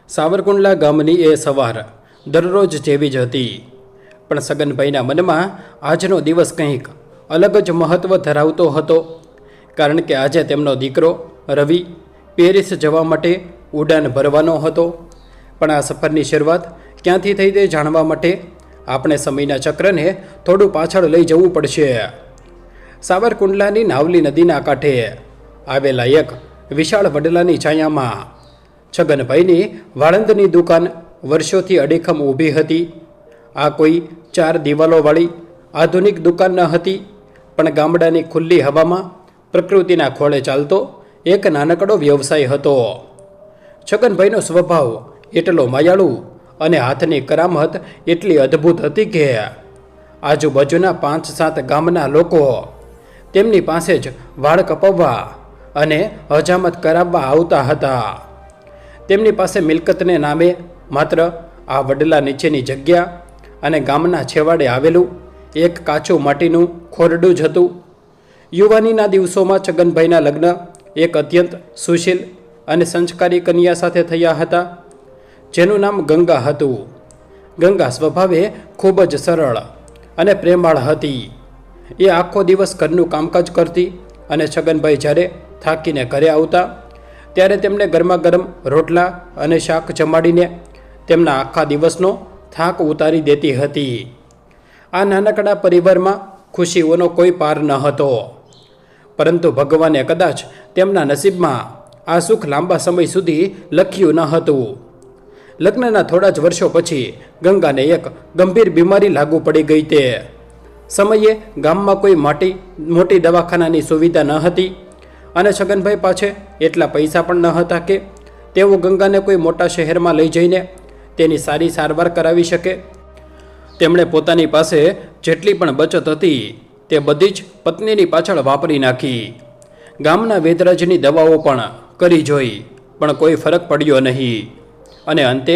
સાવરકુંડલા ગામની એ સવાર દરરોજ જેવી જ હતી, પણ સગનભાઈના મનમાં આજનો દિવસ કંઈક અલગ જ મહત્ત્વ ધરાવતો હતો. કારણ કે આજે તેમનો દીકરો રવિ પેરિસ જવા માટે ઉડાન ભરવાનો હતો. પણ આ સફરની શરૂઆત ક્યાંથી થઈ તે જાણવા માટે આપણે સમયના ચક્રને થોડું પાછળ લઈ જવું પડશે. સાવરકુંડલાની નાવલી નદીના કાંઠે આવેલા એક વિશાળ વડલાની છાયામાં છગનભાઈની વાળંદની દુકાન વર્ષોથી અડીખમ ઊભી હતી. આ કોઈ 4 દિવાલોવાળી આધુનિક દુકાન ન હતી, પણ ગામડાની ખુલ્લી હવામાં પ્રકૃતિના ખોળે ચાલતો એક નાનકડો વ્યવસાય હતો. છગનભાઈનો સ્વભાવ એટલો માયાળુ અને હાથની કરામત એટલી અદ્ભુત હતી કે આજુબાજુના 5-7 ગામના લોકો તેમની પાસે જ વાળ કપાવવા અને હજામત કરાવવા આવતા હતા. તેમની પાસે મિલકતને નામે માત્ર આ વડલા નીચેની જગ્યા અને ગામના છેવાડે આવેલું એક કાચું માટીનું ખોરડું જ હતું. યુવાનીના દિવસોમાં છગનભાઈના લગ્ન એક અત્યંત સુશીલ અને સંસ્કારી કન્યા સાથે થયા હતા, જેનું નામ ગંગા હતું. ગંગા સ્વભાવે ખૂબ જ સરળ અને પ્રેમાળ હતી. એ આખો દિવસ ઘરનું કામકાજ કરતી અને છગનભાઈ જ્યારે થાકીને ઘરે આવતા ત્યારે તેમને ગરમા ગરમ રોટલા અને શાક જમાડીને તેમના આખા દિવસનો થાક ઉતારી દેતી હતી. આ નાનકડા પરિવારમાં ખુશીઓનો કોઈ પાર ન હતો, પરંતુ ભગવાને કદાચ તેમના નસીબમાં આ સુખ લાંબા સમય સુધી લખ્યું ન હતું. લગ્નના થોડા જ વર્ષો પછી ગંગાને એક ગંભીર બીમારી લાગુ પડી ગઈ. તે સમયે ગામમાં કોઈ મોટી દવાખાનાની સુવિધા ન હતી અને છગનભાઈ પાસે એટલા પૈસા પણ ન હતા કે તેઓ ગંગાને કોઈ મોટા શહેરમાં લઈ જઈને તેની સારી સારવાર કરાવી શકે. તેમણે પોતાની પાસે જેટલી પણ બચત હતી તે બધી જ પત્નીની પાછળ વાપરી નાખી. ગામના વેદરાજની દવાઓ પણ કરી જોઈ, પણ કોઈ ફરક પડ્યો નહીં. અને અંતે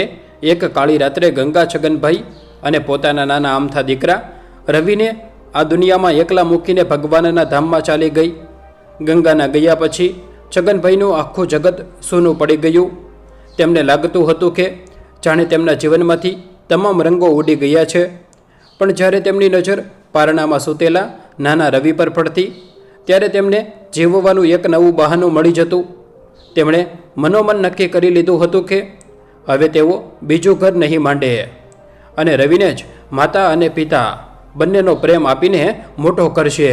એક કાળી રાત્રે ગંગા છગનભાઈ અને પોતાના નાના અમથા દીકરા રવિને આ દુનિયામાં એકલા મૂકીને ભગવાનના ધામમાં ચાલી ગઈ. ગંગાના ગયા પછી છગનભાઈનું આખું જગત સૂનું પડી ગયું. તેમને લાગતું હતું કે જાણે તેમના જીવનમાંથી તમામ રંગો ઉડી ગયા છે. પણ જ્યારે તેમની નજર પારણામાં સૂતેલા નાના રવિ પર પડતી ત્યારે તેમને જીવવાનું એક નવું બહાનું મળી જતું. તેમણે મનોમન નક્કી કરી લીધું હતું કે હવે તેઓ બીજું ઘર નહીં માંડે અને રવિને જ માતા અને પિતા બંનેનો પ્રેમ આપીને મોટો કરશે.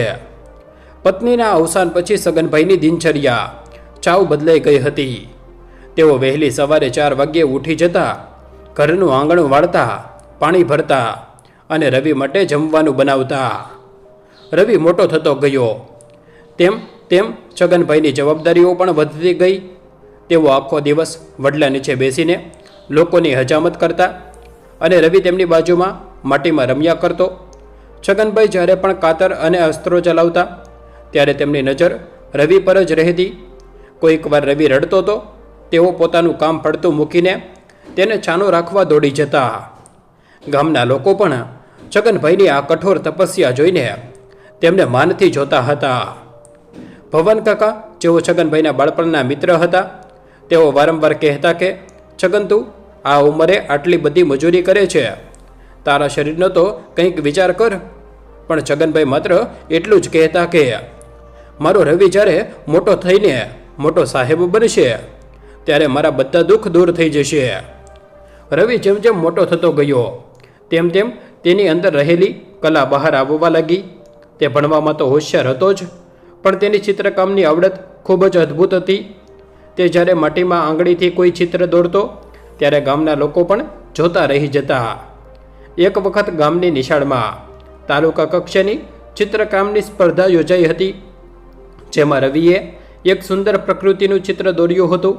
પત્નીના અવસાન પછી સગનભાઈની દિનચર્યા ચાવ બદલાઈ ગઈ હતી. તેઓ વહેલી સવારે 4 વાગ્યે ઉઠી જતા, ઘરનું આંગણું વાળતા, પાણી ભરતા અને રવિ માટે જમવાનું બનાવતા. રવિ મોટો થતો ગયો તેમ તેમ છગનભાઈની જવાબદારીઓ પણ વધતી ગઈ. તેઓ આખો દિવસ વડલા નીચે બેસીને લોકોની હજામત કરતા અને રવિ તેમની બાજુમાં માટીમાં રમ્યા કરતો. છગનભાઈ જ્યારે પણ કાતર અને અસ્ત્રો ચલાવતા ત્યારે તેમની નજર રવિ પર જ રહેતી. કોઈક વાર રવિ રડતો તો તેઓ પોતાનું કામ પડતું મૂકીને તેને છાનો રાખવા દોડી જતા. ગામના લોકો પણ છગનભાઈની આ કઠોર તપસ્યા જોઈને તેમને માનથી જોતા હતા. ભવન કાકા, જેઓ છગનભાઈના બાળપણના મિત્ર હતા, તેઓ વારંવાર કહેતા કે છગન, તું આ ઉંમરે આટલી બધી મજૂરી કરે છે, તારા શરીરનો તો કંઈક વિચાર કર. પણ છગનભાઈ માત્ર એટલું જ કહેતા કે મારો રવિ જ્યારે મોટો થઈને મોટો સાહેબ બનશે ત્યારે મારા બધા દુઃખ દૂર થઈ જશે. રવિ જેમ જેમ મોટો થતો ગયો તેમ તેમ તેની અંદર રહેલી કલા બહાર આવવા લાગી. તે ભણવામાં તો હોશિયાર હતો જ, પણ તેની ચિત્રકામની આવડત ખૂબ જ અદ્ભુત હતી. તે જ્યારે માટીમાં આંગળીથી કોઈ ચિત્ર દોરતો ત્યારે ગામના લોકો પણ જોતા રહી જતા. એક વખત ગામની નિશાળમાં તાલુકા કક્ષાની ચિત્રકામની સ્પર્ધા યોજાઈ હતી, જેમાં રવિએ એક સુંદર પ્રકૃતિનું ચિત્ર દોર્યું હતું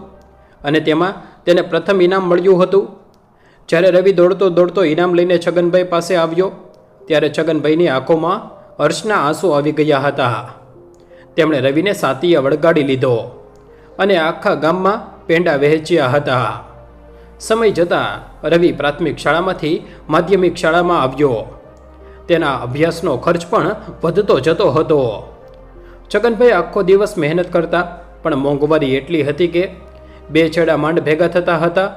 અને તેમાં તેને પ્રથમ ઇનામ મળ્યું હતું. જ્યારે રવિ દોડતો દોડતો ઇનામ લઈને છગનભાઈ પાસે આવ્યો ત્યારે છગનભાઈની આંખોમાં હર્ષના આંસુ આવી ગયા હતા. તેમણે રવિને સાતીએ વળગાડી લીધો અને આખા ગામમાં પેંડા વહેંચ્યા હતા. સમય જતાં રવિ પ્રાથમિક શાળામાંથી માધ્યમિક શાળામાં આવ્યો. તેના અભ્યાસનો ખર્ચ પણ વધતો જતો હતો. છગનભાઈ આખો દિવસ મહેનત કરતા, પણ મોંઘવારી એટલી હતી કે 2 છેડા માંડ ભેગા થતા હતા.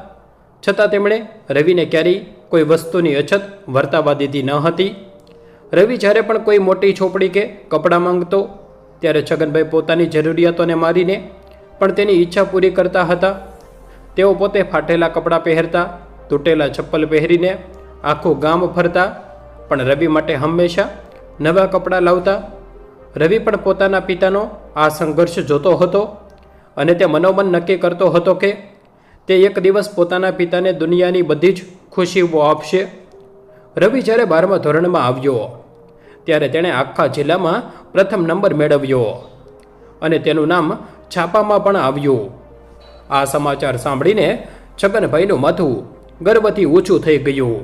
છતાં તેમણે રવિને ક્યારેય કોઈ વસ્તુની અછત વર્તાવા દીધી ન હતી. રવિ જ્યારે પણ કોઈ મોટી છોપડી કે કપડાં માંગતો ત્યારે છગનભાઈ પોતાની જરૂરિયાતોને મારીને પણ તેની ઈચ્છા પૂરી કરતા હતા. તેઓ પોતે ફાટેલા કપડાં પહેરતા, તૂટેલા ચપ્પલ પહેરીને આખું ગામ ફરતા, પણ રવિ માટે હંમેશા નવા કપડાં લાવતા. રવિ પણ પોતાના પિતાનો આ સંઘર્ષ જોતો હતો અને તે મનોમન નક્કી કરતો હતો કે તે એક દિવસ પોતાના પિતાને દુનિયાની બધી જ ખુશીઓ આપશે. રવિ જ્યારે 12મા ધોરણમાં આવ્યો ત્યારે તેણે આખા જિલ્લામાં પ્રથમ નંબર મેળવ્યો અને તેનું નામ છાપામાં પણ આવ્યું. આ સમાચાર સાંભળીને છગનભાઈનું માથું ગર્વથી ઊંચું થઈ ગયું.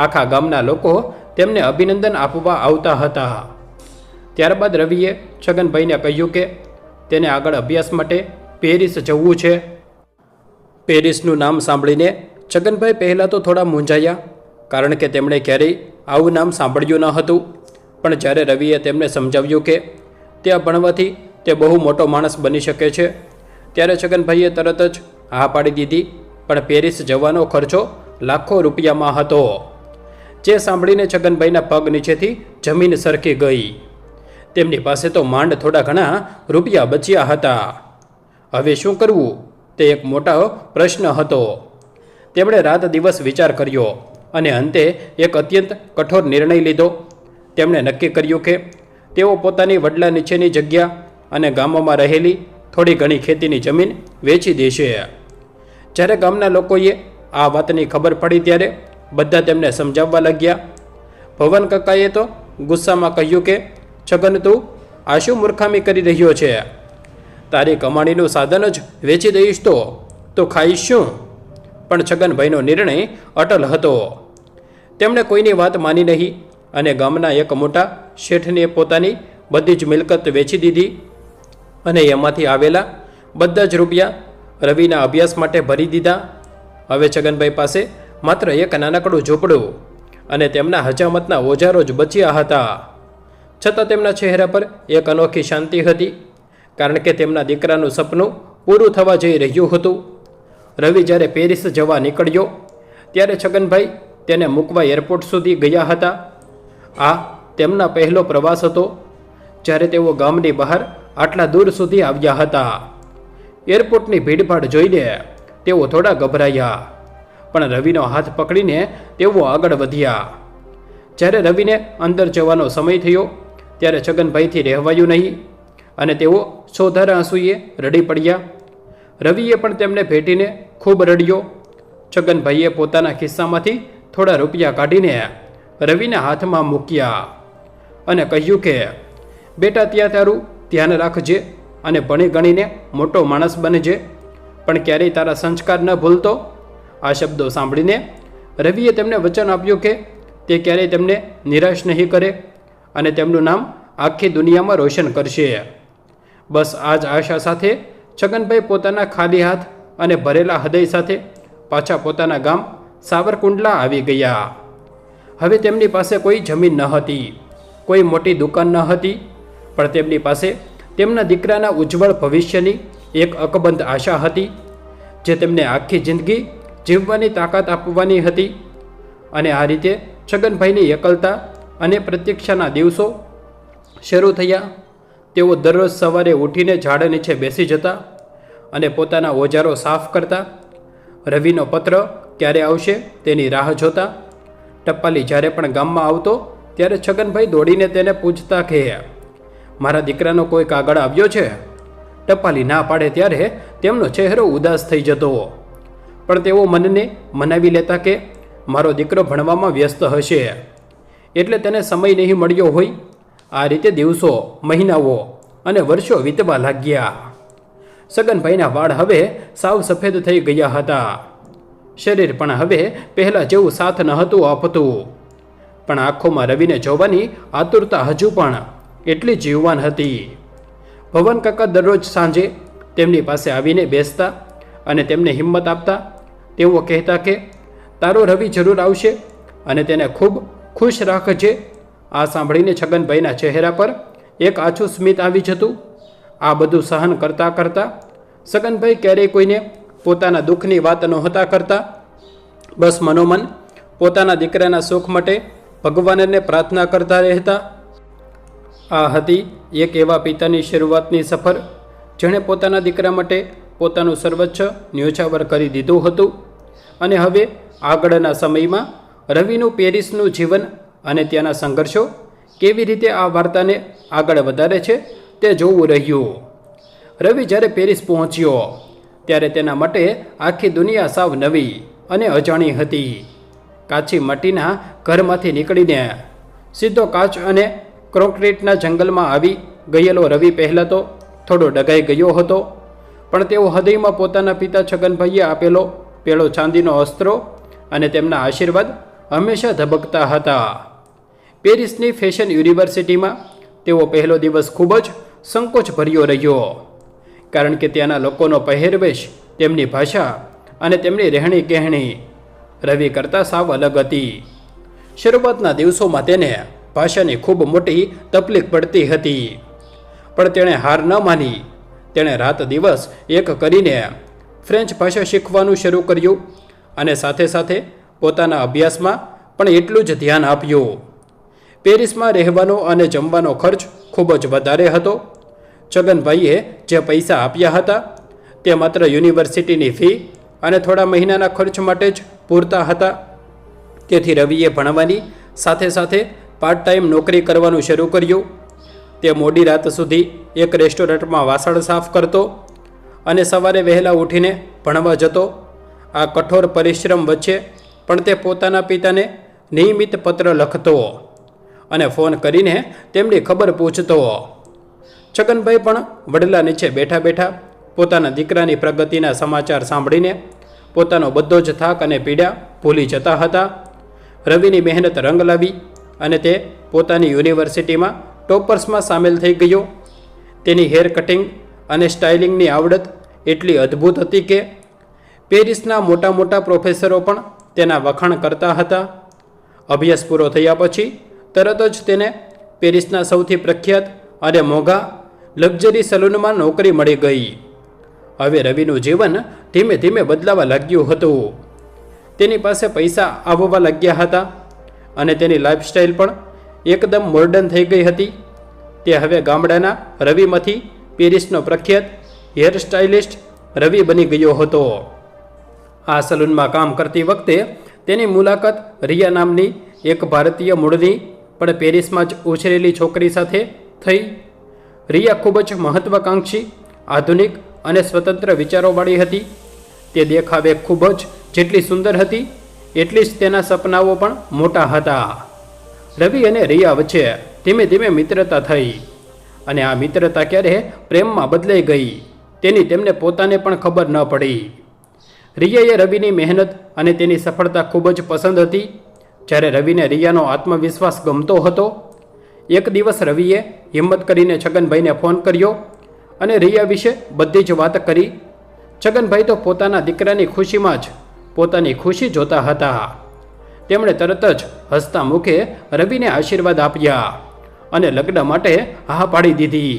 આખા ગામના લોકો તેમને અભિનંદન આપવા આવતા હતા. ત્યારબાદ રવિએ છગનભાઈને કહ્યું કે તેને આગળ અભ્યાસ માટે પેરિસ જવું છે. પેરિસનું નામ સાંભળીને છગનભાઈ પહેલાં તો થોડા મૂંઝાયા, કારણ કે તેમણે ક્યારેય આવું નામ સાંભળ્યું ન હતું. પણ જ્યારે રવિએ તેમને સમજાવ્યું કે ત્યાં ભણવાથી તે બહુ મોટો માણસ બની શકે છે, ત્યારે છગનભાઈએ તરત જ હા પાડી દીધી. પણ પેરિસ જવાનો ખર્ચો લાખો રૂપિયામાં હતો, જે સાંભળીને છગનભાઈના પગ નીચેથી જમીન સરકી ગઈ. તેમની પાસે તો માંડ થોડા ઘણા રૂપિયા બચ્યા હતા. હવે શું કરવું તે એક મોટો પ્રશ્ન હતો. તેમણે રાત દિવસ વિચાર કર્યો અને અંતે એક અત્યંત કઠોર નિર્ણય લીધો. તેમણે નક્કી કર્યું કે તેઓ પોતાની વડલા નીચેની જગ્યા અને ગામોમાં રહેલી થોડી ઘણી ખેતીની જમીન વેચી દેશે. જ્યારે ગામના લોકોએ આ વાતની ખબર પડી ત્યારે બધા તેમને સમજાવવા લાગ્યા. ભવન કાકાએ તો ગુસ્સામાં કહ્યું કે છગન, તું આ શું મૂર્ખામી કરી રહ્યો છે? તારી કમાણીનું સાધન જ વેચી દઈશ તો ખાઈશ શું? પણ છગનભાઈનો નિર્ણય અટલ હતો. તેમણે કોઈની વાત માની નહીં અને ગામના એક મોટા શેઠને પોતાની બધી જ મિલકત વેચી દીધી અને એમાંથી આવેલા બધા જ રૂપિયા રવિના અભ્યાસ માટે ભરી દીધા. હવે છગનભાઈ પાસે માત્ર એક નાનકડું ઝૂંપડું અને તેમના હજામતના ઓજારો જ બચ્યા હતા. છતાં તેમના ચહેરા પર એક અનોખી શાંતિ હતી, કારણ કે તેમના દીકરાનું સપનું પૂરું થવા જઈ રહ્યું હતું. રવિ જ્યારે પેરિસ જવા નીકળ્યો ત્યારે છગનભાઈ તેને મૂકવા એરપોર્ટ સુધી ગયા હતા. આ તેમના પહેલો પ્રવાસ હતો જ્યારે તેઓ ગામની બહાર આટલા દૂર સુધી આવ્યા હતા. એરપોર્ટની ભીડભાડ જોઈને તેઓ થોડા ગભરાયા, પણ રવિનો હાથ પકડીને તેઓ આગળ વધ્યા. જ્યારે રવિને અંદર જવાનો સમય થયો ત્યારે છગનભાઈથી રહેવાયું નહીં અને તેઓ સોધારા આંસુએ રડી પડ્યા. રવિએ પણ તેમને ભેટીને ખૂબ રડ્યો. છગનભાઈએ પોતાના ખિસ્સામાંથી થોડા રૂપિયા કાઢીને રવિના હાથમાં મૂક્યા અને કહ્યું કે બેટા, ત્યાં તારું ધ્યાન રાખજે અને ભણી ગણીને મોટો માણસ બનજે, પણ ક્યારેય તારા સંસ્કાર ન ભૂલતો. આ શબ્દો સાંભળીને રવિએ તેમને વચન આપ્યું કે તે ક્યારેય તેમને નિરાશ નહીં કરે અને તેમનું નામ આખી દુનિયામાં રોશન કરશે. બસ આ જ આશા સાથે છગનભાઈ પોતાના ખાલી હાથ અને ભરેલા હૃદય સાથે પાછા પોતાના ગામ સાવરકુંડલા આવી ગયા. હવે તેમની પાસે કોઈ જમીન ન હતી, કોઈ મોટી દુકાન ન હતી, પણ તેમની પાસે તેમના દીકરાના ઉજ્જવળ ભવિષ્યની એક અકબંધ આશા હતી, જે તેમને આખી જિંદગી જીવવાની તાકાત આપવાની હતી. અને આ રીતે છગનભાઈની એકલતા અને પ્રતીક્ષાના દિવસો શરૂ થયા. તેઓ દરરોજ સવારે ઉઠીને ઝાડ નીચે બેસી જતા અને પોતાના ઓજારો સાફ કરતા. રવિનો પત્ર ક્યારે આવશે તેની રાહ જોતા. ટપાલી જ્યારે પણ ગામમાં આવતો ત્યારે છગનભાઈ દોડીને તેને પૂછતા કે મારા દીકરાનો કોઈ કાગળ આવ્યો છે? ટપાલી ના પાડે ત્યારે તેમનો ચહેરો ઉદાસ થઈ જતો, પણ તેઓ મનને મનાવી લેતા કે મારો દીકરો ભણવામાં વ્યસ્ત હશે એટલે તેને સમય નહીં મળ્યો હોય. આ રીતે દિવસો, મહિનાઓ અને વર્ષો વીતવા લાગ્યા. છગનભાઈના વાળ હવે સાવ સફેદ થઈ ગયા હતા. શરીર પણ હવે પહેલાં જેવું સાથ ન હતું આપતું, પણ આંખોમાં રવિને જોવાની આતુરતા હજુ પણ એટલી જ યુવાન હતી. ભવન કાકા દરરોજ સાંજે તેમની પાસે આવીને બેસતા અને તેમને હિંમત આપતા. તેઓ કહેતા કે તારો રવિ જરૂર આવશે અને તેને ખૂબ ખુશ રાખજે. આ સાંભળીને છગનભાઈના ચહેરા પર એક આછું સ્મિત આવી જતું. આ બધું સહન કરતાં કરતાં છગનભાઈ ક્યારેય કોઈને પોતાના દુઃખની વાત નહોતા કરતા, બસ મનોમન પોતાના દીકરાના સુખ માટે ભગવાનને પ્રાર્થના કરતા રહેતા. આ હતી એક એવા પિતાની શરૂઆતની સફર જેણે પોતાના દીકરા માટે પોતાનું સર્વોચ્ચ ન્યોછાવર કરી દીધું હતું. અને હવે આગળના સમયમાં રવિનું પેરિસનું જીવન અને ત્યાંના સંઘર્ષો કેવી રીતે આ વાર્તાને આગળ વધારે છે તે જોવું રહ્યું. રવિ જ્યારે પેરિસ પહોંચ્યો ત્યારે તેના માટે આખી દુનિયા સાવ નવી અને અજાણી હતી. કાચી માટીના ઘરમાંથી નીકળીને સીધો કાચ અને કોન્ક્રીટના જંગલમાં આવી ગયેલો રવિ પહેલાં તો થોડો ડઘાઈ ગયો હતો, પણ તેઓ હૃદયમાં પોતાના પિતા છગનભાઈએ આપેલો પેલો ચાંદીનો અસ્ત્રો અને તેમના આશીર્વાદ હંમેશા ધબકતા હતા. પેરિસની ફેશન યુનિવર્સિટીમાં તેઓ પહેલો દિવસ ખૂબ જ સંકોચ ભર્યો રહ્યો, કારણ કે ત્યાંના લોકોનો પહેરવેશ, તેમની ભાષા અને તેમની રહેણી કહેણી રવિ કરતાં સાવ અલગ હતી. શરૂઆતના દિવસોમાં તેને ભાષાની ખૂબ મોટી તકલીફ પડતી હતી, પણ તેણે હાર ન માની. તેણે રાત દિવસ એક કરીને ફ્રેન્ચ ભાષા શીખવાનું શરૂ કર્યું અને સાથે સાથે પોતાના અભ્યાસમાં પણ એટલું જ ધ્યાન આપ્યું. પેરિસમાં રહેવાનો અને જમવાનો ખર્ચ ખૂબ જ વધારે હતો. છગનભાઈએ જે પૈસા આપ્યા હતા તે માત્ર યુનિવર્સિટીની ફી અને થોડા મહિનાના ખર્ચ માટે જ પૂરતા હતા. તેથી રવિએ ભણવાની સાથે સાથે પાર્ટ ટાઈમ નોકરી કરવાનું શરૂ કર્યું. તે મોડી રાત સુધી એક રેસ્ટોરન્ટમાં વાસણ સાફ કરતો અને સવારે વહેલા ઉઠીને ભણવા જતો. આ કઠોર પરિશ્રમ વચ્ચે પણ તે પોતાના પિતાને નિયમિત પત્ર લખતો અને ફોન કરીને તેમની ખબર પૂછતો. છગનભાઈ પણ વડલા નીચે બેઠા બેઠા પોતાના દીકરાની પ્રગતિના સમાચાર સાંભળીને પોતાનો બધો જ થાક અને પીડા ભૂલી જતા હતા. રવિની મહેનત રંગ લાવી અને તે પોતાની યુનિવર્સિટીમાં ટોપર્સમાં સામેલ થઈ ગયો. તેની હેર કટિંગ અને સ્ટાઇલિંગની આવડત એટલી અદ્ભુત હતી કે પેરિસના મોટા મોટા પ્રોફેસરો પણ તેના વખાણ કરતા હતા. અભ્યાસ પૂરો થયા પછી તરત જ તેને પેરિસના સૌથી પ્રખ્યાત અને મોંઘા લક્ઝરી સલૂનમાં નોકરી મળી ગઈ. હવે રવિનું જીવન ધીમે ધીમે બદલાવા લાગ્યું હતું. તેની પાસે પૈસા આવવા લાગ્યા હતા અને તેની લાઇફસ્ટાઇલ પણ એકદમ મોર્ડન થઈ ગઈ હતી. તે હવે ગામડાના રવિમાંથી પેરિસનો પ્રખ્યાત હેર સ્ટાઇલિસ્ટ રવિ બની ગયો હતો. આ સલૂનમાં કામ કરતી વખતે તેની મુલાકાત રિયા નામની એક ભારતીય મૂળની પણ પેરિસમાં જ ઉછરેલી છોકરી સાથે થઈ. રિયા ખૂબ જ મહત્વાકાંક્ષી, આધુનિક અને સ્વતંત્ર વિચારોવાળી હતી. તે દેખાવે ખૂબ જ જેટલી સુંદર હતી એટલી જ તેના સપનાઓ પણ મોટા હતા. રવિ અને રિયા વચ્ચે ધીમે ધીમે મિત્રતા થઈ અને આ મિત્રતા ક્યારે પ્રેમમાં બદલાઈ ગઈ તેની તેમને પોતાને પણ ખબર ન પડી. રિયાએ રવિની મહેનત અને તેની સફળતા ખૂબ જ પસંદ હતી, જ્યારે રવિને રિયાનો આત્મવિશ્વાસ ગમતો હતો. એક દિવસ રવિએ હિંમત કરીને છગનભાઈને ફોન કર્યો અને રિયા વિશે બધી જ વાત કરી. છગનભાઈ તો પોતાના દીકરાની ખુશીમાં જ પોતાની ખુશી જોતા હતા. તેમણે તરત જ હસતા મુખે રવિને આશીર્વાદ આપ્યા અને લગ્ન માટે હા પાડી દીધી.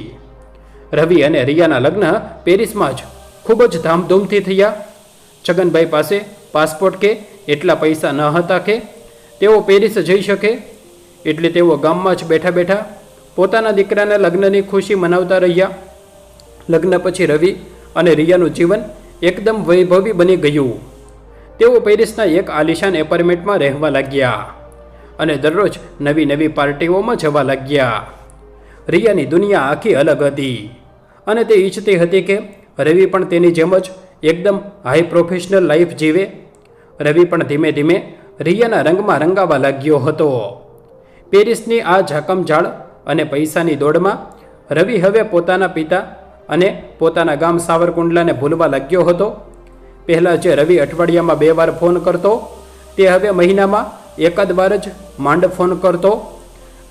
રવિ અને રિયાના લગ્ન પેરિસમાં જ ખૂબ જ ધામધૂમથી થયા. છગનભાઈ પાસે પાસપોર્ટ કે એટલા પૈસા ન હતા કે તેઓ પેરિસ જઈ શકે, એટલે તેઓ ગામમાં જ બેઠા બેઠા પોતાના દીકરાના લગ્નની ખુશી મનાવતા રહ્યા. લગ્ન પછી રવિ અને રિયાનું જીવન એકદમ વૈભવી બની ગયું. તેઓ પેરિસના એક આલિશાન એપાર્ટમેન્ટમાં રહેવા લાગ્યા અને દરરોજ નવી નવી પાર્ટીઓમાં જવા લાગ્યા. રિયાની દુનિયા આખી અલગ હતી અને તે ઈચ્છતી હતી કે રવિ પણ તેની જેમ જ એકદમ હાઈ પ્રોફેશનલ લાઈફ જીવે. રવિ પણ ધીમે ધીમે રિયાના રંગમાં રંગાવા લાગ્યો હતો. પેરિસની આ ઝાકમઝાળ અને પૈસાની દોડમાં રવિ હવે પોતાના પિતા અને પોતાના ગામ સાવરકુંડલાને ભૂલવા લાગ્યો હતો. પહેલાં જે રવિ અઠવાડિયામાં 2 વાર ફોન કરતો તે હવે મહિનામાં એકાદ વાર જ માંડ ફોન કરતો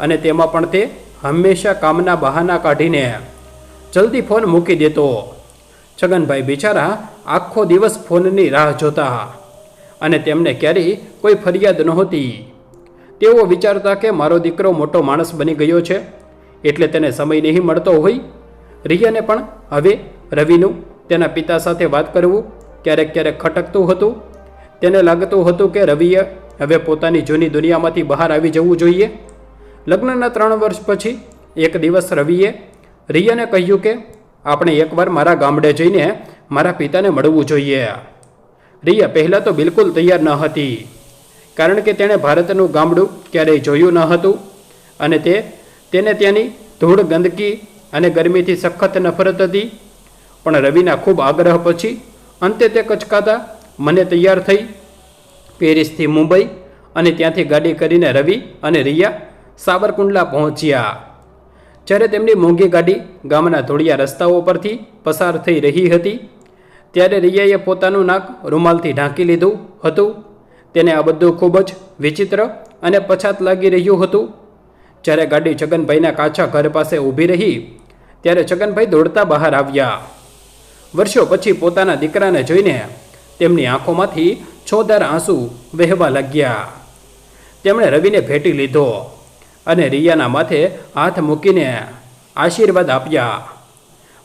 અને તેમાં પણ તે હંમેશા કામના બહાના કાઢીને જલ્દી ફોન મૂકી દેતો. છગનભાઈ બિચારા આખો દિવસ ફોનની રાહ જોતા અને તેમને ક્યારેય કોઈ ફરિયાદ નહોતી. તેઓ વિચારતા કે મારો દીકરો મોટો માણસ બની ગયો છે એટલે તેને સમય નહીં મળતો હોય. રિયાને પણ હવે રવિનું તેના પિતા સાથે વાત કરવું ક્યારેક ક્યારેક ખટકતું હતું. તેને લાગતું હતું કે રવિએ હવે પોતાની જૂની દુનિયામાંથી બહાર આવી જવું જોઈએ. લગ્નના 3 વર્ષ પછી એક દિવસ રવિએ રિયાને કહ્યું કે આપણે એકવાર મારા ગામડે જઈને મારા પિતાને મળવું જોઈએ. રિયા પહેલાં તો બિલકુલ તૈયાર ન હતી, કારણ કે તેણે ભારતનું ગામડું ક્યારેય જોયું ન હતું અને તેને ત્યાંની ધૂળ, ગંદકી અને ગરમીથી સખત નફરત હતી. પણ રવિના ખૂબ આગ્રહ પછી અંતે તે કચકાતા મને તૈયાર થઈ પેરિસથી મુંબઈ અને ત્યાંથી ગાડી કરીને રવિ અને રિયા સાવરકુંડલા પહોંચ્યા. જ્યારે તેમની મોંઘી ગાડી ગામના ધૂળિયા રસ્તાઓ પરથી પસાર થઈ રહી હતી ત્યારે રિયાએ પોતાનું નાક રૂમાલથી ઢાંકી લીધું હતું. તેને આ બધું ખૂબ જ વિચિત્ર અને પછાત લાગી રહ્યું હતું. જ્યારે ગાડી છગનભાઈના કાચા ઘર પાસે ઊભી રહી ત્યારે છગનભાઈ દોડતા બહાર આવ્યા. વર્ષો પછી પોતાના દીકરાને જોઈને તેમની આંખોમાંથી છોદાર આંસુ વહેવા લાગ્યા. તેમણે રવિને ભેટી લીધો અને રિયાના માથે હાથ મૂકીને આશીર્વાદ આપ્યા.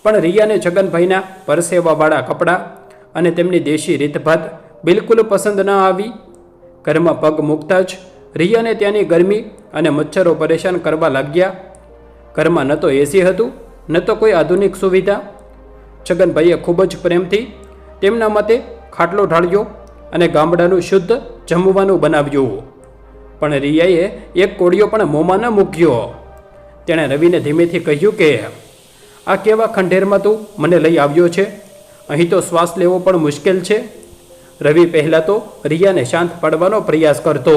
પણ રિયાને છગનભાઈના પરસેવાવાળા કપડાં અને તેમની દેશી રીતભાત બિલકુલ પસંદ ન આવી. ઘરમાં પગ મૂકતા જ રિયાને ત્યાંની ગરમી અને મચ્છરો પરેશાન કરવા લાગ્યા. ઘરમાં ન તો એસી હતું, ન તો કોઈ આધુનિક સુવિધા. છગનભાઈએ ખૂબ જ પ્રેમથી તેમના માટે ખાટલો ઢાળ્યો અને ગામડાનું શુદ્ધ જમવાનું બનાવ્યું. પણ રિયાએ એક કોળિયો પણ મોંમાં ન મૂક્યો. તેણે રવિને ધીમેથી કહ્યું કે આ કેવા ખંડેરમાં તું મને લઈ આવ્યો છે? અહીં તો શ્વાસ લેવો પણ મુશ્કેલ છે. રવિ પહેલાં તો રિયાને શાંત પાડવાનો પ્રયાસ કરતો,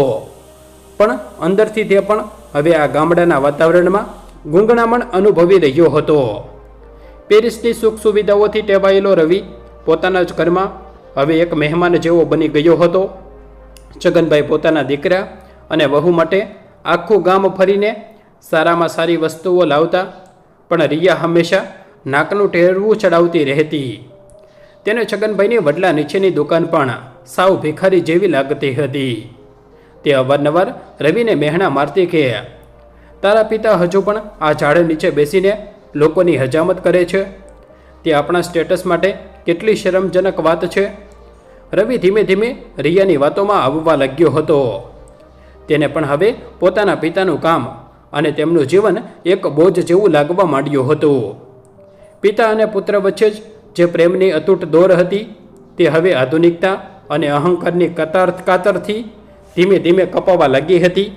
પણ અંદરથી તે પણ હવે આ ગામડાના વાતાવરણમાં ગૂંગણામણ અનુભવી રહ્યો હતો. પેરિસની સુખ સુવિધાઓથી ટેવાયેલો રવિ પોતાના જ ઘરમાં હવે એક મહેમાન જેવો બની ગયો હતો. છગનભાઈ પોતાના દીકરા અને વહુ માટે આખું ગામ ફરીને સારામાં સારી વસ્તુઓ લાવતા, પણ રિયા હંમેશા નાકનું ટેરવું ચડાવતી રહેતી. તેને છગનભાઈની વડલા નીચેની દુકાન પણ સાવ ભિખારી જેવી લાગતી હતી. તે અવારનવાર રવિને મહેણા મારતી કે તારા પિતા હજુ પણ આ ઝાડ નીચે બેસીને લોકોની હજામત કરે છે. તે આપણા સ્ટેટસ માટે કેટલી શરમજનક વાત છે. રવિ ધીમે ધીમે રિયાની વાતોમાં આવવા લાગ્યો હતો. તેને પણ હવે પોતાના પિતાનું કામ અને તેમનું જીવન એક બોજ જેવું લાગવા માંડ્યું હતું. પિતા અને પુત્ર વચ્ચે જે પ્રેમની અતૂટ દોર હતી તે હવે આધુનિકતા અને અહંકારની કાતરથી ધીમે ધીમે કપાવા લાગી હતી.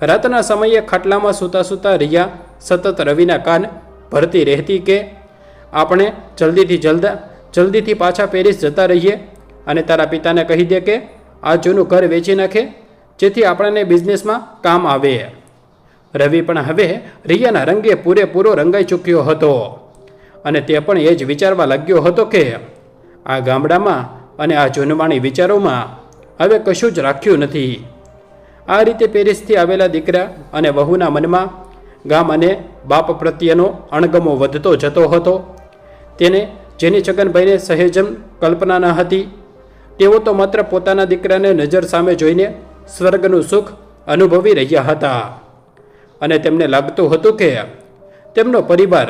રાતના સમયે ખાટલામાં સૂતા સૂતા રિયા સતત રવિના કાન ભરતી રહેતી કે આપણે જલ્દીથી પાછા પેરિસ જતા રહીએ અને તારા પિતાને કહી દે કે આ જૂનું ઘર વેચી નાખે, જેથી આપણને બિઝનેસમાં કામ આવે. રવિ પણ હવે રિયાના રંગે પૂરેપૂરો રંગાઈ ચૂક્યો હતો અને તે પણ એ જ વિચારવા લાગ્યો હતો કે આ ગામડામાં અને આ જૂનવાણી વિચારોમાં હવે કશું જ રાખ્યું નથી. આ રીતે પેરિસથી આવેલા દીકરા અને વહુના મનમાં ગામ અને બાપ પ્રત્યેનો અણગમો વધતો જતો હતો. તેને જેની છગનભાઈને સહેજમ કલ્પના ન હતી. તેઓ તો માત્ર પોતાના દીકરાને નજર સામે જોઈને સ્વર્ગનું સુખ અનુભવી રહ્યા હતા અને તેમને લાગતું હતું કે તેમનો પરિવાર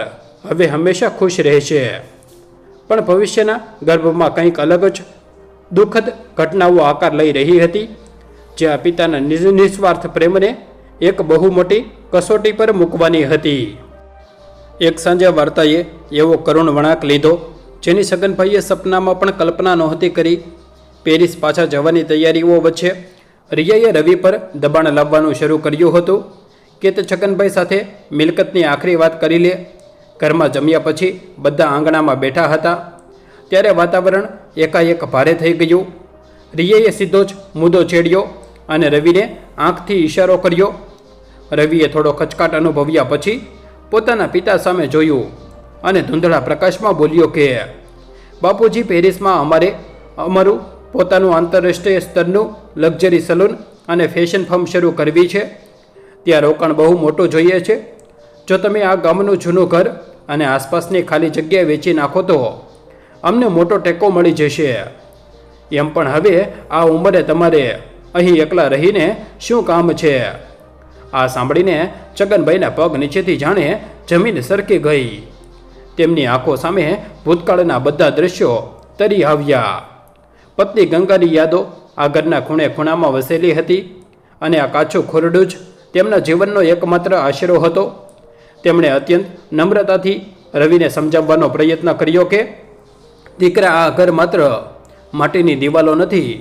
હવે હંમેશા ખુશ રહેશે. પણ ભવિષ્યના ગર્ભમાં કંઈક અલગ જ દુઃખદ ઘટનાઓ આકાર લઈ રહી હતી, જે આ પિતાના નિસ્વાર્થ પ્રેમને એક બહુ મોટી કસોટી પર મૂકવાની હતી. એક સાંજે વાર્તાએ એવો કરુણ વળાંક લીધો જેની છગનભાઈએ સપનામાં પણ કલ્પના નહોતી કરી. પેરિસ પાછા જવાની તૈયારીઓ વચ્ચે રિયાએ રવિ પર દબાણ લાવવાનું શરૂ કર્યું હતું કે તે છગનભાઈ સાથે મિલકતની આખરી વાત કરી લે. ઘરમાં જમ્યા પછી બધા આંગણામાં બેઠા હતા ત્યારે વાતાવરણ એકાએક ભારે થઈ ગયું. રિયાએ સીધો જ મુદ્દો છેડ્યો અને રવિને આંખથી ઇશારો કર્યો. રવિએ થોડો ખચકાટ અનુભવ્યા પછી પોતાના પિતા સામે જોયું અને ધૂંધળા પ્રકાશમાં બોલ્યો કે બાપુજી, પેરિસમાં અમારું પોતાનું આંતરરાષ્ટ્રીય સ્તરનું લક્ઝરી સલૂન અને ફેશન ફર્મ શરૂ કરવી છે. ત્યાં રોકાણ બહુ મોટું જોઈએ છે. જો તમે આ ગામનું જૂનું ઘર અને આસપાસની ખાલી જગ્યા વેચી નાખો તો અમને મોટો ટેકો મળી જશે. એમ પણ હવે આ ઉંમરે તમારે અહીં એકલા રહીને શું કામ છે? આ સાંભળીને છગનભાઈના પગ નીચેથી જાણે જમીન સરકી ગઈ. તેમની આંખો સામે ભૂતકાળના બધા દ્રશ્યો તરી આવ્યા. પત્ની ગંગાની યાદો આ ઘરના ખૂણે ખૂણામાં વસેલી હતી અને આ કાચું ખોરડું જ તેમના જીવનનો એકમાત્ર આશરો હતો. તેમણે અત્યંત નમ્રતાથી રવિને સમજાવવાનો પ્રયત્ન કર્યો કે દીકરા, આ ઘર માત્ર માટીની દિવાલો નથી,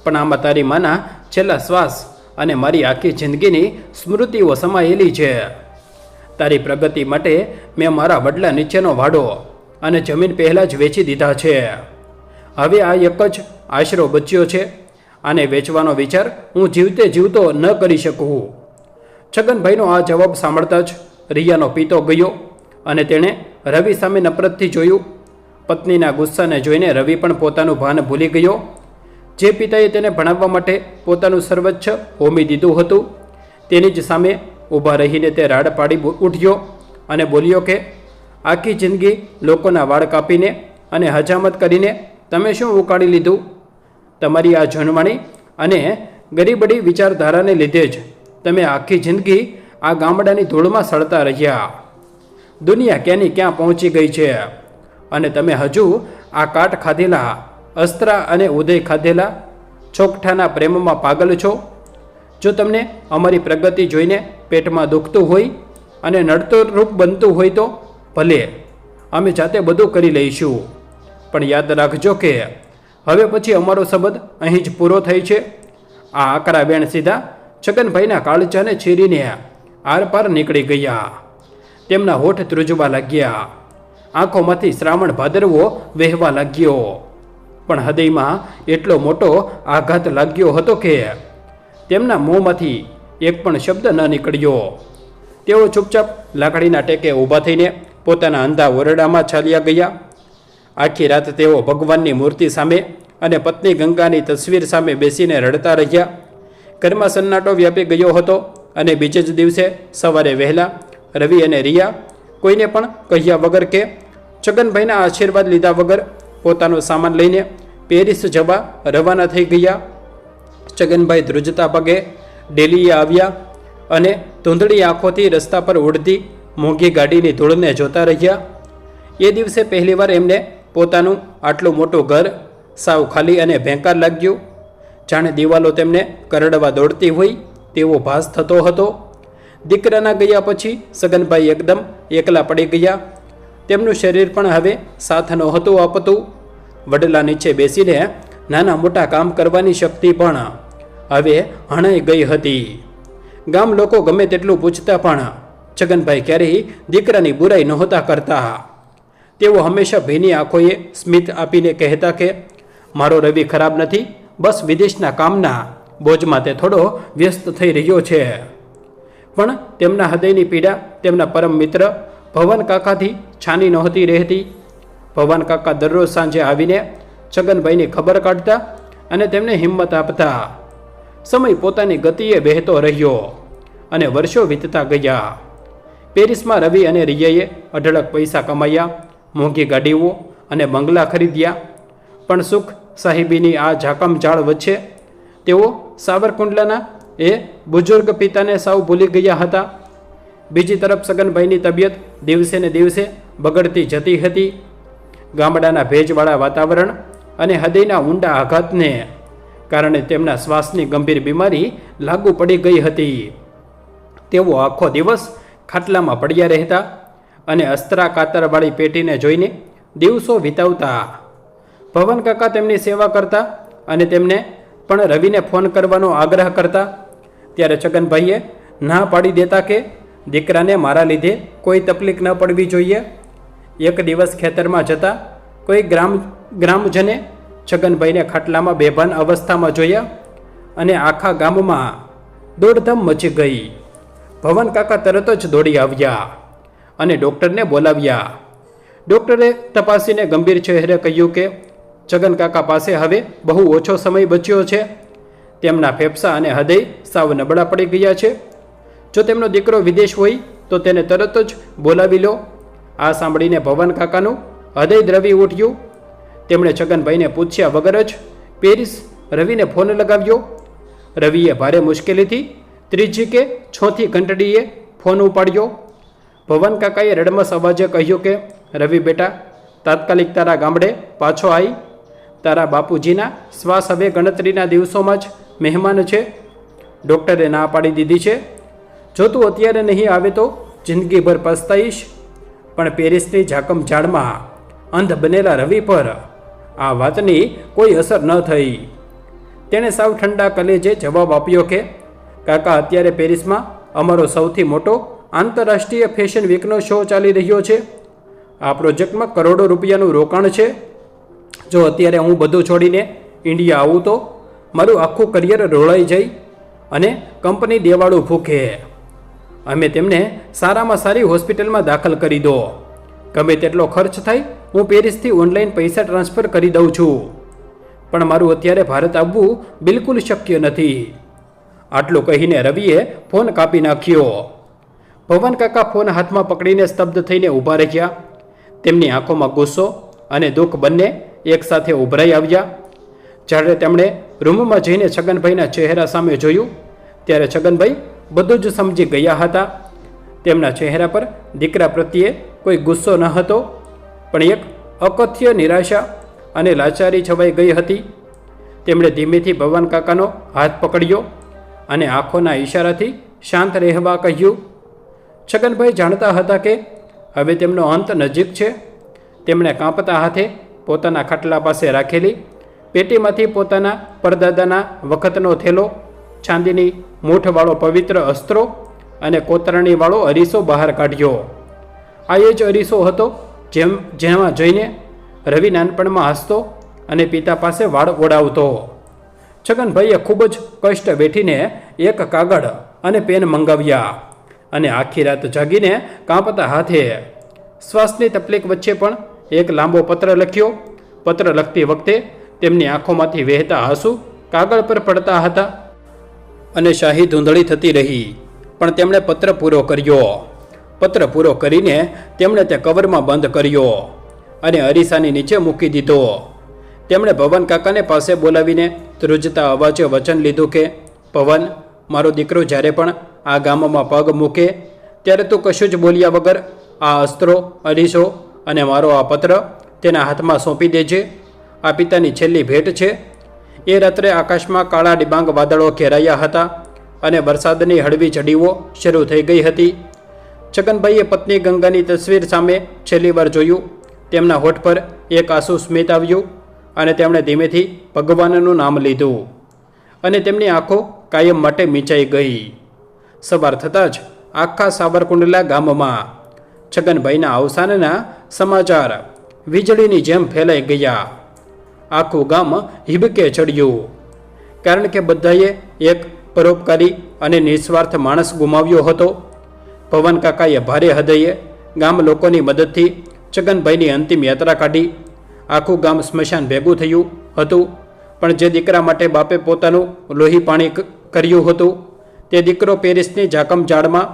પણ આમાં તારી માના છેલ્લા શ્વાસ અને મારી આખી જિંદગીની સ્મૃતિઓ સમાયેલી છે. તારી પ્રગતિ માટે મેં મારા વડલા નીચેનો વાડો અને જમીન પહેલાં જ વેચી દીધા છે. હવે આ એક જ આશરો બચ્યો છે. આને વેચવાનો વિચાર હું જીવતે જીવતો ન કરી શકું. છગનભાઈનો આ જવાબ સાંભળતા જ રિયાનો પિતો ગયો અને તેણે રવિ સામે નફરતથી જોયું. પત્નીના ગુસ્સાને જોઈને રવિ પણ પોતાનું ભાન ભૂલી ગયો. જે પિતાએ તેને ભણાવવા માટે પોતાનું સર્વોચ્ચ હોમી દીધું હતું, તેની જ સામે ઊભા રહીને તે રાડ પાડી ઉઠ્યો અને બોલ્યો કે આખી જિંદગી લોકોના વાળ કાપીને અને હજામત કરીને તમે શું ઉકાળી લીધું? તમારી આ જૂનવાણી અને ગરીબડી વિચારધારાને લીધે જ તમે આખી જિંદગી આ ગામડાની ધૂળમાં સળતા રહ્યા. દુનિયા ક્યાંની ક્યાં પહોંચી ગઈ છે અને તમે હજુ આ કાટ ખાધેલા, અસ્ત્રા અને ઉદય ખાધેલા ચોકઠાના પ્રેમમાં પાગલ છો. જો તમને અમારી પ્રગતિ જોઈને પેટમાં દુખતું હોય અને નડતરરૂપ બનતું હોય તો ભલે, અમે જાતે બધું કરી લઈશું, પણ યાદ રાખજો કે હવે પછી અમારો સંબંધ અહીં જ પૂરો થાય છે. આ આકરા બેન સીધા છગનભાઈના કાળજાને ચીરીને આરપાર નીકળી ગયા. તેમના હોઠ ધ્રુજવા લાગ્યા, આંખોમાંથી શ્રાવણ ભાદરવો વહેવા લાગ્યો, પણ હૃદયમાં એટલો મોટો આઘાત લાગ્યો હતો કે તેમના મોંમાંથી એક પણ શબ્દ ન નીકળ્યો. તેઓ ચૂપચાપ લાકડીના ટેકે ઊભા થઈને પોતાના અંધા ઓરડામાં ચાલ્યા ગયા. આખી રાત તેઓ ભગવાનની મૂર્તિ સામે અને પત્ની ગંગાની તસવીર સામે બેસીને રડતા રહ્યા. ઘરમાં સન્નાટો વ્યાપી ગયો હતો અને બીજે જ દિવસે સવારે વહેલા રવિ અને રિયા કોઈને પણ કહ્યા વગર કે છગનભાઈના આશીર્વાદ લીધા વગર પોતાનો સામાન લઈને પેરિસ જવા રવાના થઈ ગયા. છગનભાઈ ધ્રુજતા પગે ડેલીએ આવ્યા અને ધૂંધળી આંખોથી રસ્તા પર ઉડતી મોંઘી ગાડીની ધૂળને જોતા રહ્યા. એ દિવસે પહેલીવાર એમને પોતાનું આટલું મોટું ઘર સાવ ખાલી અને ભેંકાર લાગ્યું. જાણે દિવાલો તેમને કરડવા દોડતી હોય તેવો ભાસ થતો હતો. દીકરાના ગયા પછી સગનભાઈ એકદમ એકલા પડી ગયા. તેમનું શરીર પણ હવે સાથ નહોતું આપતું. વડલા નીચે બેસીને નાના મોટા કામ કરવાની શક્તિ પણ હવે હણાઈ ગઈ હતી. ગામ લોકો ગમે તેટલું પૂછતા પણ છગનભાઈ ક્યારેય દીકરાની બુરાઈ નહોતા કરતા. તેઓ હંમેશા ભીની આંખોએ સ્મિત આપીને કહેતા કે મારો રવિ ખરાબ નથી, બસ વિદેશના કામના બોજમાં તે થોડો વ્યસ્ત થઈ રહ્યો છે. પણ તેમના હૃદયની પીડા તેમના પરમ મિત્ર ભવન કાકાથી છાની નહોતી રહેતી. ભવન કાકા દરરોજ સાંજે આવીને છગનભાઈની ખબર કાઢતા અને તેમને હિંમત આપતા. સમય પોતાની ગતિએ વહેતો રહ્યો અને વર્ષો વીતતા ગયા. પેરિસમાં રવિ અને રિયાએ અઢળક પૈસા કમાયા, મોંઘી ગાડીઓ અને બંગલા ખરીદ્યા. પણ સુખ સાહિબીની આ ઝાકમઝાળ વચ્ચે તેઓ સાવરકુંડલાના એ બુજુર્ગ પિતાને સાવ ભૂલી ગયા હતા. બીજી તરફ સગનભાઈની તબિયત દિવસે ને દિવસે બગડતી જતી હતી. ગામડાના ભેજવાળા વાતાવરણ અને હૃદયના ઊંડા આઘાતને કારણે તેમના શ્વાસની ગંભીર બીમારી લાગુ પડી ગઈ હતી. તેઓ આખો દિવસ ખાટલામાં પડ્યા રહેતા અને અસ્ત્રા કાતરવાળી પેટીને જોઈને દિવસો વિતાવતા. ભવન કાકા તેમની સેવા કરતા અને તેમને પણ રવિને ફોન કરવાનો આગ્રહ કરતા. ત્યારે છગનભાઈએ ના પાડી દેતા કે દીકરાને મારા લીધે કોઈ તકલીફ ન પડવી જોઈએ. એક દિવસ ખેતરમાં જતા કોઈ ગ્રામજને છગનભાઈને ખાટલામાં બેભાન અવસ્થામાં જોયા અને આખા ગામમાં દોડધામ મચી ગઈ. ભવન કાકા તરત જ દોડી આવ્યા અને ડૉક્ટરને બોલાવ્યા. ડૉક્ટરે તપાસીને ગંભીર ચહેરે કહ્યું કે છગન કાકા પાસે હવે બહુ ઓછો સમય બચ્યો છે. તેમના ફેફસા અને હૃદય સાવ નબળા પડી ગયા છે. જો તેમનો દીકરો વિદેશ હોય તો તેને તરત જ બોલાવી લો. આ સાંભળીને ભવન કાકાનું હૃદય દ્રવી ઉઠ્યું. તેમણે છગનભાઈને પૂછ્યા વગર જ પેરિસ રવિને ફોન લગાવ્યો. રવિએ ભારે મુશ્કેલીથી ત્રીજી કે ચોથી ઘંટડીએ ફોન ઉપાડ્યો. ભવન કાકાએ રડમસ અવાજે કહ્યું કે રવિ બેટા, તાત્કાલિક તારા ગામડે પાછો આવી. તારા બાપુજીના શ્વાસ હવે ગણતરીના દિવસોમાં જ મહેમાન છે. ડૉક્ટરે ના પાડી દીધી છે. જો તું અત્યારે નહીં આવે તો જિંદગીભર પસ્તાઈશ. પણ પેરિસની ઝાકમ ઝાડમાં અંધ બનેલા રવિ પર આ વાતની કોઈ અસર ન થઈ. તેણે સાવ ઠંડા કલેજે જવાબ આપ્યો કે કાકા, અત્યારે પેરિસમાં અમારો સૌથી મોટો આંતરરાષ્ટ્રીય ફેશન વીકનો શો ચાલી રહ્યો છે. આ પ્રોજેક્ટમાં કરોડો રૂપિયાનું રોકાણ છે. જો અત્યારે હું બધું છોડીને ઇન્ડિયા આવું તો મારું આખું કરિયર રોળાઈ જાય અને કંપની દેવાળું ભૂખે. અમે તેમને સારામાં સારી હોસ્પિટલમાં દાખલ કરી દો. ગમે તેટલો ખર્ચ થાય હું પેરિસથી ઓનલાઈન પૈસા ટ્રાન્સફર કરી દઉં છું. પણ મારું અત્યારે ભારત આવવું બિલકુલ શક્ય નથી. આટલું કહીને રવિએ ફોન કાપી નાખ્યો. પવન કાકા ફોન હાથમાં પકડીને સ્તબ્ધ થઈને ઊભા રહ્યા. તેમની આંખોમાં ગુસ્સો અને દુઃખ બંને એકસાથે ઉભરાઈ આવ્યા. જ્યારે તેમણે રૂમમાં જઈને છગનભાઈના ચહેરા સામે જોયું ત્યારે છગનભાઈ બધું જ સમજી ગયા હતા. તેમના ચહેરા પર દીકરા પ્રત્યે કોઈ ગુસ્સો ન હતો, પણ એક અકથ્ય નિરાશા અને લાચારી છવાઈ ગઈ હતી. તેમણે ધીમેથી ભગવાન કાકાનો હાથ પકડ્યો અને આંખોના ઈશારાથી શાંત રહેવા કહ્યું. છગનભાઈ જાણતા હતા કે હવે તેમનો અંત નજીક છે. તેમણે કાંપતા હાથે પોતાના ખાટલા પાસે રાખેલી પેટીમાંથી પોતાના પરદાદાના વખતનો થેલો, ચાંદીની મૂઠવાળો પવિત્ર અસ્ત્રો અને કોતરણીવાળો અરીસો બહાર કાઢ્યો. આ એ જ અરીસો હતો જેમાં જોઈને રવિ નાનપણમાં હસતો અને પિતા પાસે વાળ ઓડાવતો. છગનભાઈએ ખૂબ જ કષ્ટ વેઠીને એક કાગળ અને પેન મંગાવ્યા અને આખી રાત જાગીને કાંપતા હાથે શ્વાસની તકલીફ વચ્ચે પણ એક લાંબો પત્ર લખ્યો. પત્ર લખતી વખતે તેમની આંખોમાંથી વહેતા આંસુ કાગળ પર પડતા હતા અને શાહી ધૂંધળી થતી રહી. પણ તેમણે પત્ર પૂરો કર્યો. પત્ર પૂરો કરીને તેમણે તે કવરમાં બંધ કર્યો અને અરીસાની નીચે મૂકી દીધો. તેમણે પવન કાકાને પાસે બોલાવીને ધ્રુજતા અવાજે વચન લીધું કે પવન, મારો દીકરો જ્યારે પણ આ ગામમાં પગ મૂકે ત્યારે તું કશું જ બોલ્યા વગર આ અસ્ત્રો, અરીસો અને મારો આ પત્ર તેના હાથમાં સોંપી દેજે. આ પિતાની છેલ્લી ભેટ છે. એ રાત્રે આકાશમાં કાળા ડિબાંગ વાદળો ઘેરાયા હતા અને વરસાદની હળવી ઝડીઓ શરૂ થઈ ગઈ હતી. છગનભાઈએ પત્ની ગંગાની તસવીર સામે છેલ્લી વાર જોયું. તેમના હોઠ પર એક આંસુ સ્મિત આવ્યું અને તેમણે ધીમેથી ભગવાનનું નામ લીધું અને તેમની આંખો કાયમ માટે મીંચાઈ ગઈ. સવાર થતાં જ આખા સાવરકુંડલા ગામમાં છગનભાઈના અવસાનના સમાચાર વીજળીની જેમ ફેલાઈ ગયા. આખું ગામ હિબકે ચડ્યું, કારણ કે બધાએ એક પરોપકારી અને નિસ્વાર્થ માણસ ગુમાવ્યો હતો. પવન કાકાએ ભારે હૃદયે ગામ લોકોની મદદથી છગનભાઈની અંતિમ યાત્રા કાઢી. આખું ગામ સ્મશાન ભેગું થયું હતું, પણ જે દીકરા માટે બાપે પોતાનું લોહી પાણી કર્યું હતું તે દીકરો પેરિસની ઝાકમ ઝાડમાં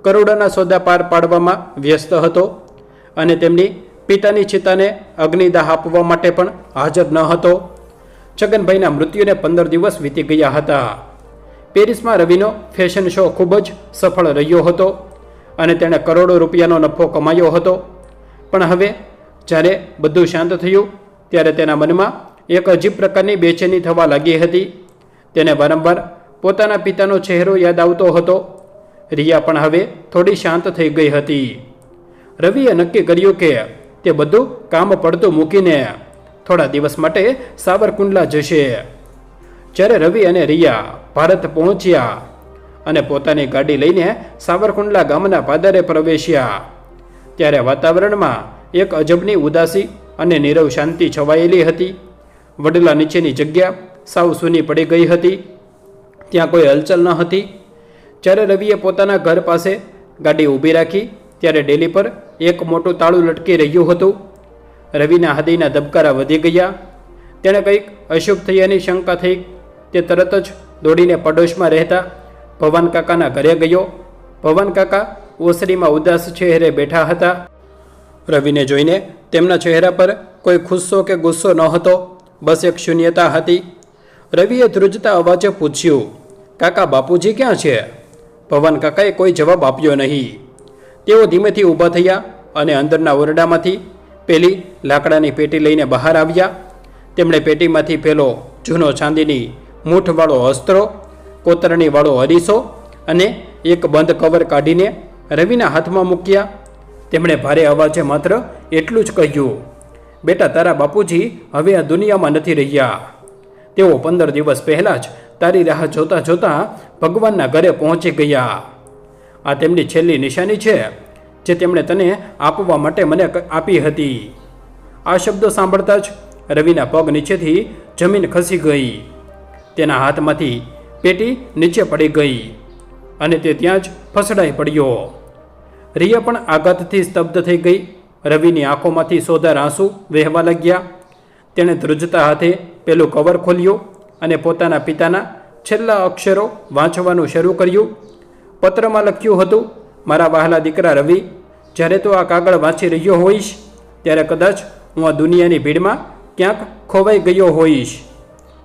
કરોડોના સોદા પાર પાડવામાં વ્યસ્ત હતો અને તેમની પિતાની ચિતાને અગ્નિદાહ આપવા માટે પણ હાજર ન હતો. છગનભાઈના મૃત્યુને 15 દિવસ વીતી ગયા હતા. પેરિસમાં રવિનો ફેશન શો ખૂબ જ સફળ રહ્યો હતો અને તેણે કરોડો રૂપિયાનો નફો કમાયો હતો. પણ હવે જ્યારે બધું શાંત થયું ત્યારે તેના મનમાં એક અજીબ પ્રકારની બેચેની થવા લાગી હતી. તેને વારંવાર પોતાના પિતાનો ચહેરો યાદ આવતો હતો. રિયા પણ હવે થોડી શાંત થઈ ગઈ હતી. રવિએ નક્કી કર્યું કે તે બધું કામ પડતું મૂકીને થોડા દિવસ માટે સાવરકુંડલા જશે. જ્યારે રવિ અને રિયા ભારત પહોંચ્યા અને પોતાની ગાડી લઈને સાવરકુંડલા ગામના પાદરે પ્રવેશ્યા ત્યારે વાતાવરણમાં એક અજબની ઉદાસી અને નીરવ શાંતિ છવાયેલી હતી. વડલા નીચેની જગ્યા સાવ સૂની પડી ગઈ હતી. ત્યાં કોઈ હલચલ ન હતી. જ્યારે રવિએ પોતાના ઘર પાસે ગાડી ઊભી રાખી ત્યારે ડેલી પર એક મોટું તાળું લટકી રહ્યું હતું. રવિના હૃદયના ધબકારા વધી ગયા. તેણે કંઈક અશુભ થયાની શંકા થઈ. તે તરત જ દોડીને પડોશમાં રહેતા ભવાન કાકાના ઘરે ગયો. ભવાન કાકા ઓસરીમાં ઉદાસ ચહેરે બેઠા હતા. રવિને જોઈને તેમના ચહેરા પર કોઈ ખુસ્સો કે ગુસ્સો ન હતો, બસ એક શૂન્યતા હતી. રવિએ ધ્રુજતા અવાજે પૂછ્યું, કાકા, બાપુજી ક્યાં છે? ભવાન કાકાએ કોઈ જવાબ આપ્યો નહીં. તેઓ ધીમેથી ઊભા થયા અને અંદરના ઓરડામાંથી પેલી લાકડાની પેટી લઈને બહાર આવ્યા. તેમણે પેટીમાંથી પેલો જૂનો ચાંદીની મૂઠવાળો અસ્ત્રો, કોતરણીવાળો અરીસો અને એક બંધ કવર કાઢીને રવિના હાથમાં મૂક્યા. તેમણે ભારે અવાજે માત્ર એટલું જ કહ્યું, બેટા, તારા બાપુજી હવે આ દુનિયામાં નથી રહ્યા. તેઓ 15 દિવસ પહેલાં જ તારી રાહ જોતા જોતા ભગવાનના ઘરે પહોંચી ગયા. આ તેમની છેલ્લી નિશાની છે જે તેમણે તને આપવા માટે મને આપી હતી. આ શબ્દો સાંભળતા જ રવિના પગ નીચેથી જમીન ખસી ગઈ. તેના હાથમાંથી પેટી નીચે પડી ગઈ અને તે ત્યાં જ ફસડાઈ પડ્યો. રિયા પણ આઘાતથી સ્તબ્ધ થઈ ગઈ. રવિની આંખોમાંથી સોધાર આંસુ વહેવા લાગ્યા. તેણે ધ્રુજતા હાથે પેલું કવર ખોલ્યું અને પોતાના પિતાના છેલ્લા અક્ષરો વાંચવાનું શરૂ કર્યું. પત્રમાં લખ્યું હતું, મારા વહાલા દીકરા રવિ, જ્યારે તું આ કાગળ વાંચી રહ્યો હોઈશ ત્યારે કદાચ હું આ દુનિયાની ભીડમાં ક્યાંક ખોવાઈ ગયો હોઈશ.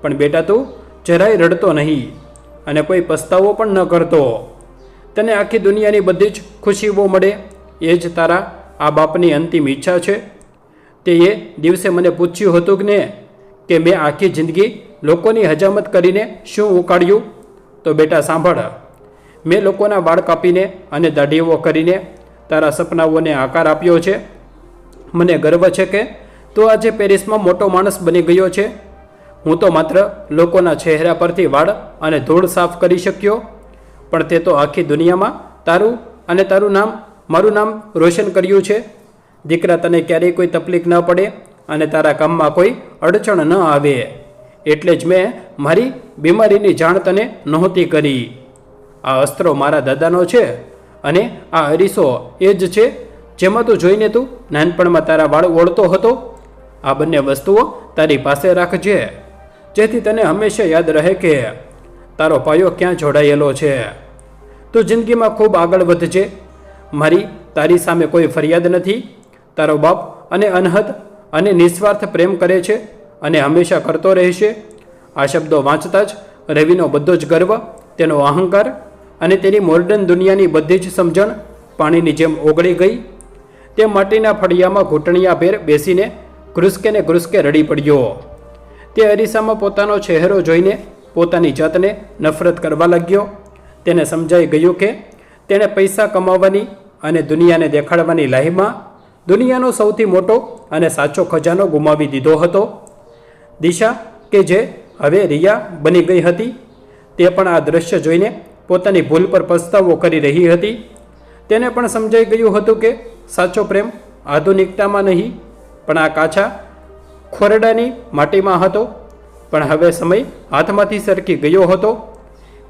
પણ બેટા, તું જરાય રડતો નહીં અને કોઈ પસ્તાવો પણ ન કરતો. તને આખી દુનિયાની બધી જ ખુશીઓ મળે એ જ તારા આ બાપની અંતિમ ઈચ્છા છે. તે એ દિવસે મને પૂછ્યું હતું ને કે મેં આખી જિંદગી લોકોની હજામત કરીને શું ઉકાળ્યું? તો બેટા સાંભળ, મેં લોકોના વાળ કાપીને અને દાઢીઓ કરીને તારા સપનાઓને આકાર આપ્યો છે. મને ગર્વ છે કે તું આજે પેરિસમાં મોટો માણસ બની ગયો છે. હું તો માત્ર લોકોના ચહેરા પરથી વાળ અને ધૂળ સાફ કરી શક્યો, પણ તે તો આખી દુનિયામાં તારું અને મારું નામ રોશન કર્યું છે. દીકરા, તને ક્યારેય કોઈ તકલીફ ન પડે અને તારા કામમાં કોઈ અડચણ ન આવે, એટલે જ મેં મારી બીમારીની જાણ તને નહોતી કરી. આ અસ્ત્રો મારા દાદાનો છે અને આ અરીસો એ જ છે જેમાં તું જોઈને તું નાનપણમાં તારા વાળ ઓળતો હતો. આ બંને વસ્તુઓ તારી પાસે રાખજે, જેથી તને હંમેશા યાદ રહે કે તારો પાયો ક્યાં જોડાયેલો છે. તું જિંદગીમાં ખૂબ આગળ વધજે. મારી તારી સામે કોઈ ફરિયાદ નથી. તારો બાપ અને અનહદ અને નિસ્વાર્થ પ્રેમ કરે છે અને હંમેશા કરતો રહેશે. આ શબ્દો વાંચતા જ રવિનો બધો જ ગર્વ, તેનો અહંકાર અને તેની મોર્ડન દુનિયાની બધી જ સમજણ પાણીની જેમ ઓગળી ગઈ. તે માટીના ફળિયામાં ઘૂંટણિયાભેર બેસીને ઘ્રુસકે રડી પડ્યો. તે અરીસામાં પોતાનો ચહેરો જોઈને પોતાની જાતને નફરત કરવા લાગ્યો. તેને સમજાઈ ગયું કે તેણે પૈસા કમાવવાની અને દુનિયાને દેખાડવાની લાહીમાં દુનિયાનો સૌથી મોટો અને સાચો ખજાનો ગુમાવી દીધો હતો. દિશા, કે જે હવે રિયા બની ગઈ હતી, તે પણ આ દ્રશ્ય જોઈને પોતાની ભૂલ પર પસ્તાવો કરી રહી હતી. તેને પણ સમજાઈ ગયું હતું કે સાચો પ્રેમ આધુનિકતામાં નહીં, પણ આ કાચા ખોરડાની માટીમાં હતો. પણ હવે સમય હાથમાંથી સરકી ગયો હતો.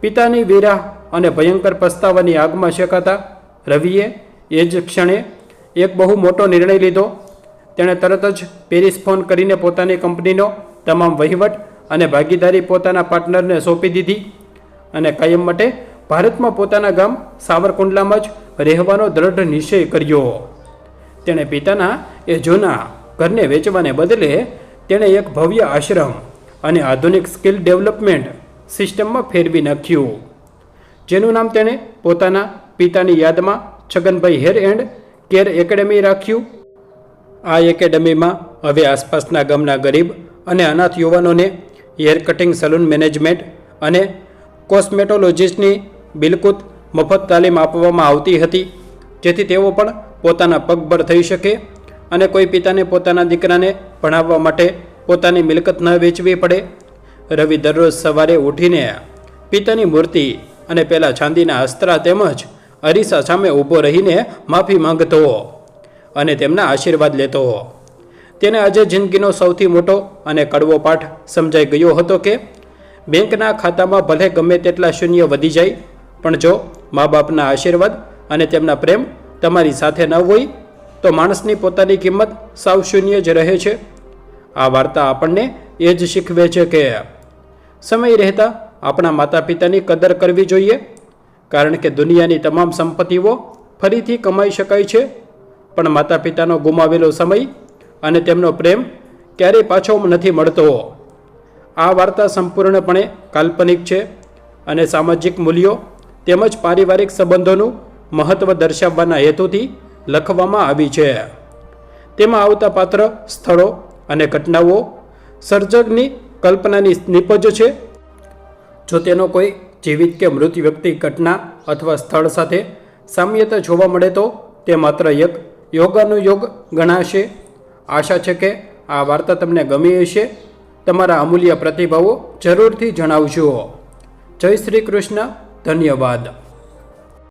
પિતાની વિરાહ અને ભયંકર પસ્તાવાની આગમાં શેકાતા રવિએ એ જ ક્ષણે એક બહુ મોટો નિર્ણય લીધો. તેણે તરત જ પેરિસ ફોન કરીને પોતાની કંપનીનો તમામ વહીવટ અને ભાગીદારી પોતાના પાર્ટનરને સોંપી દીધી અને કાયમ માટે ભારતમાં પોતાના ગામ સાવરકુંડલામાં જ રહેવાનો દ્રઢ નિશ્ચય કર્યો. તેણે પિતાના એ જૂના ઘરને વેચવાને બદલે તેણે એક ભવ્ય આશ્રમ અને આધુનિક સ્કિલ ડેવલપમેન્ટ સિસ્ટમમાં ફેરવી નાખ્યું, જેનું નામ તેણે પોતાના પિતાની યાદમાં Chhaganbhai hair and care academy રાખ્યું. આ એકેડેમીમાં હવે આસપાસના ગામના ગરીબ અને અનાથ યુવાનોને હેર કટિંગ, સલૂન મેનેજમેન્ટ અને કોસ્મેટોલોજીસ્ટની બિલકુલ મફત તાલીમ આપવામાં આવતી હતી, જેથી તેઓ પણ પોતાના પગભર થઈ શકે અને કોઈ પિતાને પોતાના દીકરાને ભણાવવા માટે પોતાની મિલકત ન વેચવી પડે. રવિ દરરોજ સવારે ઉઠીને પિતાની મૂર્તિ અને પેલા ચાંદીના અસ્ત્રા તેમજ અરીસા સામે ઊભો રહીને માફી માંગતો અને તેમના આશીર્વાદ લેતો. તેને આજે જિંદગીનો સૌથી મોટો અને કડવો પાઠ સમજાઈ ગયો હતો કે બેંકના ખાતામાં ભલે ગમે તેટલા શૂન્ય વધી જાય, પણ જો મા બાપના આશીર્વાદ અને તેમના પ્રેમ તમારી સાથે ન હોય તો માણસની પોતાની કિંમત સાવ શૂન્ય જ રહે છે. આ વાર્તા આપણને એ જ શીખવે છે કે સમય રહેતા આપણા માતા પિતાની કદર કરવી જોઈએ, કારણ કે દુનિયાની તમામ સંપત્તિઓ ફરીથી કમાઈ શકાય છે, પણ માતા પિતાનો ગુમાવેલો સમય અને તેમનો પ્રેમ ક્યારેય પાછો નથી મળતો. આ વાર્તા સંપૂર્ણપણે કાલ્પનિક છે અને સામાજિક મૂલ્યો તેમજ પારિવારિક સંબંધોનું મહત્ત્વ દર્શાવવાના હેતુથી લખવામાં આવી છે. તેમાં આવતા પાત્ર, સ્થળો અને ઘટનાઓ સર્જકની કલ્પનાની નિપજ છે. જો તેનો કોઈ જીવિત કે મૃત વ્યક્તિ, ઘટના અથવા સ્થળ સાથે સામ્યતા જોવા મળે તો તે માત્ર એક યોગાનુયોગ ગણાશે. આશા છે કે આ વાર્તા તમને ગમી હશે. તમારા અમૂલ્ય પ્રતિભાવો જરૂરથી જણાવજો. જય શ્રી કૃષ્ણ. ધન્યવાદ.